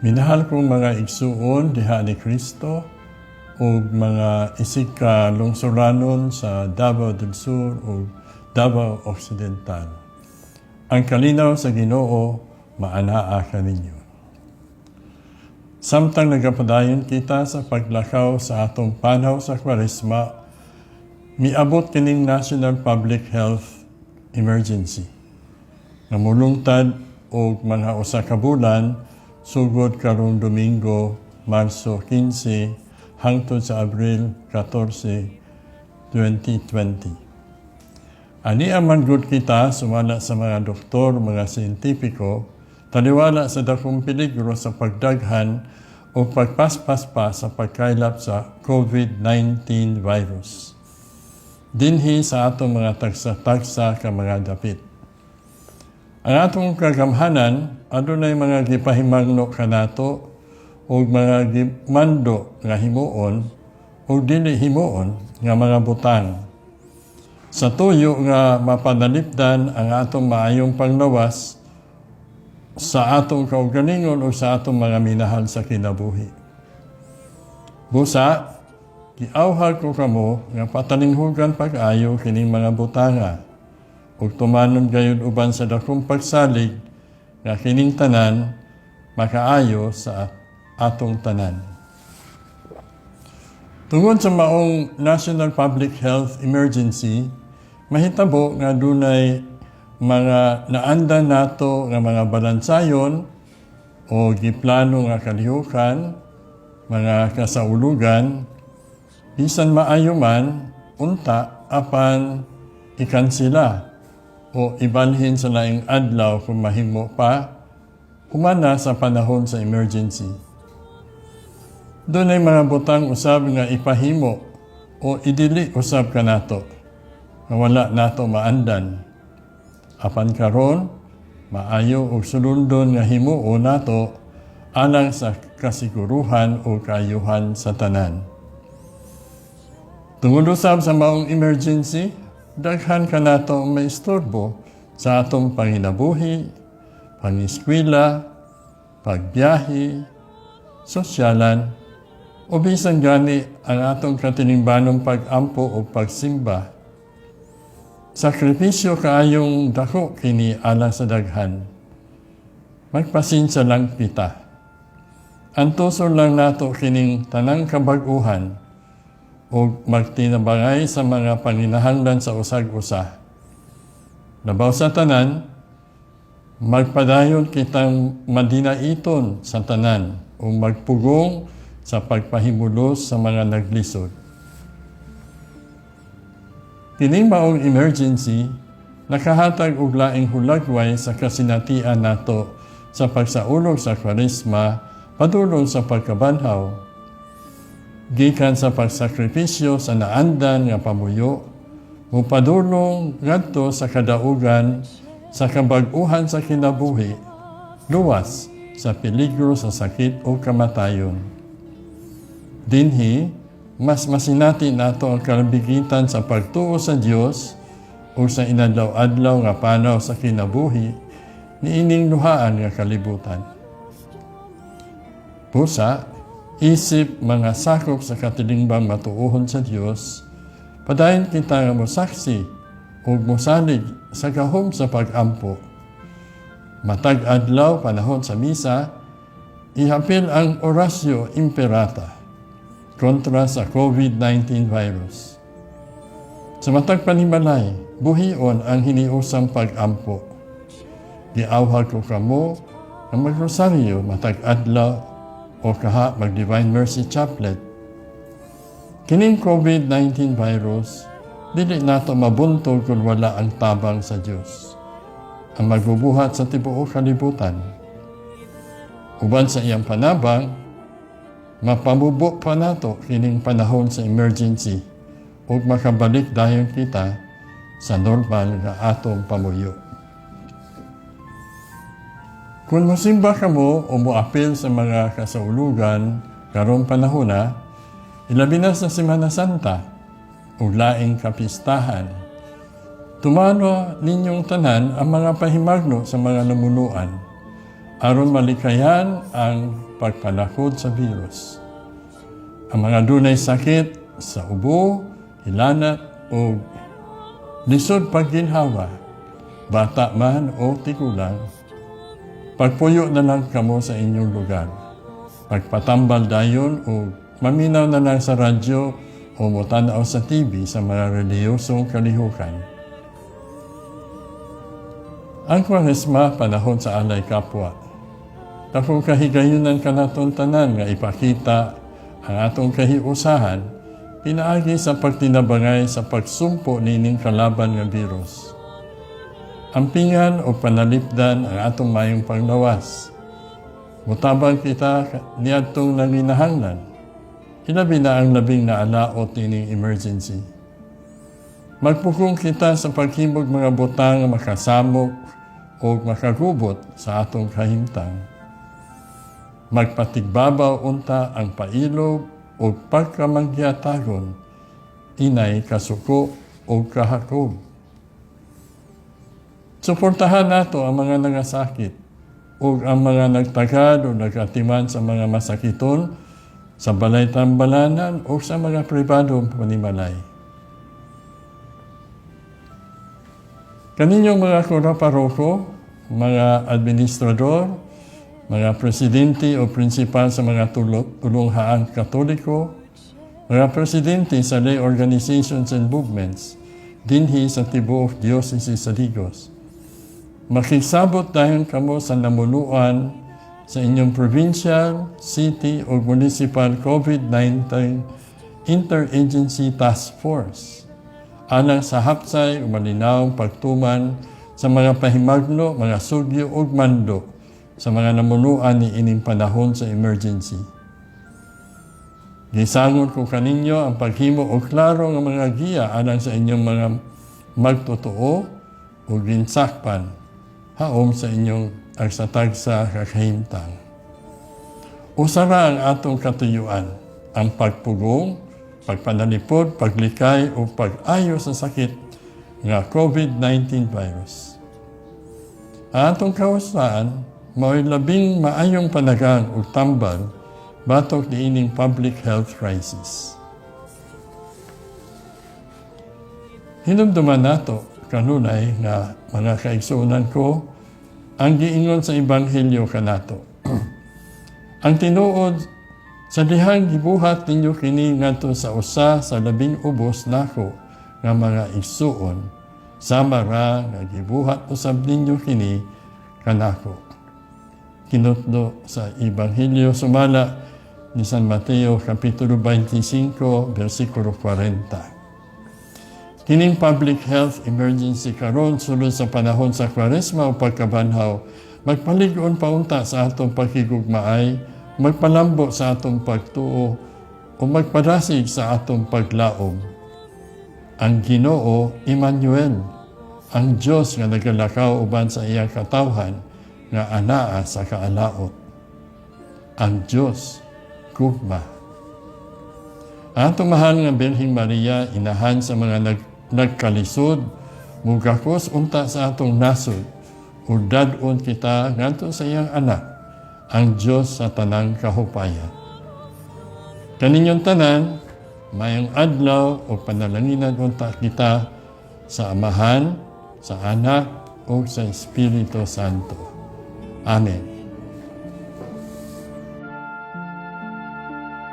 Minahal kong mga igsuon diha ni Kristo o mga isika lungsuranon sa Davao del Sur o Davao Occidental. Ang kalinaw sa Ginoo maanaa kaninyo. Samtang nagapadayon kita sa paglakaw sa atong panaw sa Kwaresma, miabot kining National Public Health Emergency. Namulungtad og mga usa ka bulan sugod karong Domingo, Marso 15 hangtod sa Abril 14, 2020. Ani man gud kita sumala sa mga doktor, mga siyentipiko, taliwala sa dakong peligro sa pagdaghan o pagpaspas pa sa pagkailap sa COVID-19 virus. Dinhi sa atong mga tagsa-tagsa ka mga dapit. Ang atong kagamhanan, adunay mga gipahimangno kanato o mga gimando nga himuon o dili himuon nga mga butang. Sa tuyo nga mapanalipdan ang atong maayong panglawas sa atong kaugalingon o sa atong mga minahal sa kinabuhi. Busa, giawhag ko kamo nga patalinghugan pag-ayo kining mga butanga ug tumanon gayon uban sa dakong pagsalig nga kining tanan makaayo sa atong tanan. Tungod sa maong National Public Health Emergency, mahitabo nga dunay mga naandan nato nga mga balansayon o giplano nga kalihukan, mga kasaulugan, bisan maayo man, unta apan ikansila o ibalhin sa laing adlaw kung mahimo pa, humana sa panahon sa emergency. Doon ay mga butang usab nga ipahimo o idili usab ka nato, nga wala nato maandan. Apan karon, maayo o sulundon nga himuo nato alang sa kasiguruhan o kaayuhan sa tanan. Tungod usab sa maong emergency, daghan ka nato may istorbo sa atong panginabuhi, pangiskwela, pagbiyahe, sosyalan, o bisan gani ang atong katinimbanong pag-ampo o pagsimba. Sakripisyo kaayong dako kini alang sa daghan. Magpasensya lang kita. Antuson lang nato kining tanang kabag-uhan o magtinabangay sa mga panginahanglan sa usag-usa. Labaw sa tanan, magpadayon kitang madinaiton sa tanan o magpugong sa pagpahimulos sa mga naglisod. Kining maong emergency, nakahatag og laing hulagway sa kasinatian nato sa pagsaulog sa Kwaresma padulong sa pagkabanhaw. Gikan sa pagsakripisyo sa naandan nga pamuyo, mupadulong ngadto sa kadaugan sa kabag-uhan sa kinabuhi, luwas sa peligro sa sakit o kamatayon. Dinhi, mas masinati nato ang kalabigitan sa pagtuo sa Dios o sa inadlaw-adlaw nga panaw sa kinabuhi niining luhaan nga kalibutan. Pusa, isip mga sakop sa katilingbang matuohon sa Dios, padayon kita nga mosaksi o mosalig sa gahom sa pag-ampo. Matag adlaw panahon sa misa, ihapil ang orasyo imperata kontra sa COVID-19 virus. Sa matag panimalay, buhion ang hiniusang pag-ampo. Giawhag ko kamo ang magrosaryo matag adlaw o kaha mag-Divine Mercy Chaplet. Kining COVID-19 virus, dili nato mabuntog kung wala ang tabang sa Dios, ang magbubuhat sa tibuok kalibutan. Uban sa iyang panabang, mapamubo pa nato kining panahon sa emergency ug makabalik dayon kita sa normal nga atong pamuyo. Kung mosimba ka mo o moapil sa mga kasaulugan karong panahona, ilabi na sa Semana Santa o laing kapistahan, tumano ninyong tanan ang mga pahimagno sa mga namunuan aron malikayan ang pagpanakod sa virus. Ang mga dunay sakit sa ubo, hilanat o lisod pagginhawa, bata man o tigulang, pagpuyo na lang kamo sa inyong lugar. Pagpatambal dayon o maminaw na lang sa radyo o mutanaw sa TV sa mga reliyosong kalihukan. Ang Kwaresma, panahon sa alay kapwa. Takong kahigayunan ka naton tanan nga ipakita ang atong kahiusahan, pinaagi sa pagtinabangay sa pagsumpo nining kalaban nga virus. Ampingan o panalipdan ang atong mayong panglawas. Mutabang kita niadtong nanginahanglan, ilabi na ang labing na alaot nining emergency. Magpukong kita sa paghimog mga butang makasamok o makagubot sa atong kahimtang. Magpatigbabaw unta ang pailog o pagkamanggyatagon, inay kasuko o kahakog. Suportahan nato ang mga nangasakit o ang mga nagtagad o nagatiman sa mga masakiton sa balay tambalanan o sa mga pribadong panimalay. Kaninyong mga kura-paroko, mga administrador, mga presidente o prinsipal sa mga tulunghaang katoliko, mga presidente sa lay organizations and movements, dinhi sa tibuok Diocese sa Digos. Makisabot dahil kamo sa namuluan sa inyong provincial, city o municipal COVID-19 Interagency Task Force. Alang sa hapsay o malinawang pagtuman sa mga pahimagno, mga sugyo o mando sa mga namuluan ni ining panahon sa emergency. Gisangon ko kaninyo ang paghimo o klaro ng mga giya alang sa inyong mga magtotoo o ginsakpan haom sa inyong agsatag sa kakahimtang. Usara ang atong katuyuan, ang pagpugong, pagpanalipod, paglikay o pag-ayo sa sakit nga COVID-19 virus. Ang atong kausaan, mao'y labing maayong panagang o tambal batok niining public health crisis. Hinumduman nato kanunay nga mga kaigsuunan ko ang giingon sa Ebanghelyo kanato. Ang tinuod sa dihang gibuhat ninyo kini ngadto sa usa sa labing ubos nako nga mga igsuon, sama ra nga gibuhat usab ninyo kini kanako. Kinutlo sa Ebanghelyo sumala ni San Mateo Kapitulo 25, versikulo 40. Kining public health emergency karon sulod sa panahon sa Kwaresma o pagkabanhaw, magpalig-on paunta sa atong pagkigugmaay, magpalambo sa atong pagtuo o magpadasig sa atong paglaom. Ang Ginoo, Emmanuel, ang Diyos nga nagalakaw uban sa iyang katawhan, nga anaa sa kaalaot. Ang Diyos, gugma. Atong mahal nga Birheng Maria, inahan sa mga nagkalisod, mugakos unta sa atong nasod, o dadon kita ngadto sa iyang anak, ang Diyos sa tanang kahupayan. Kaninyong tanan, mayong adlaw o panalanginan unta kita sa Amahan, sa Anak, o sa Espiritu Santo. Amen.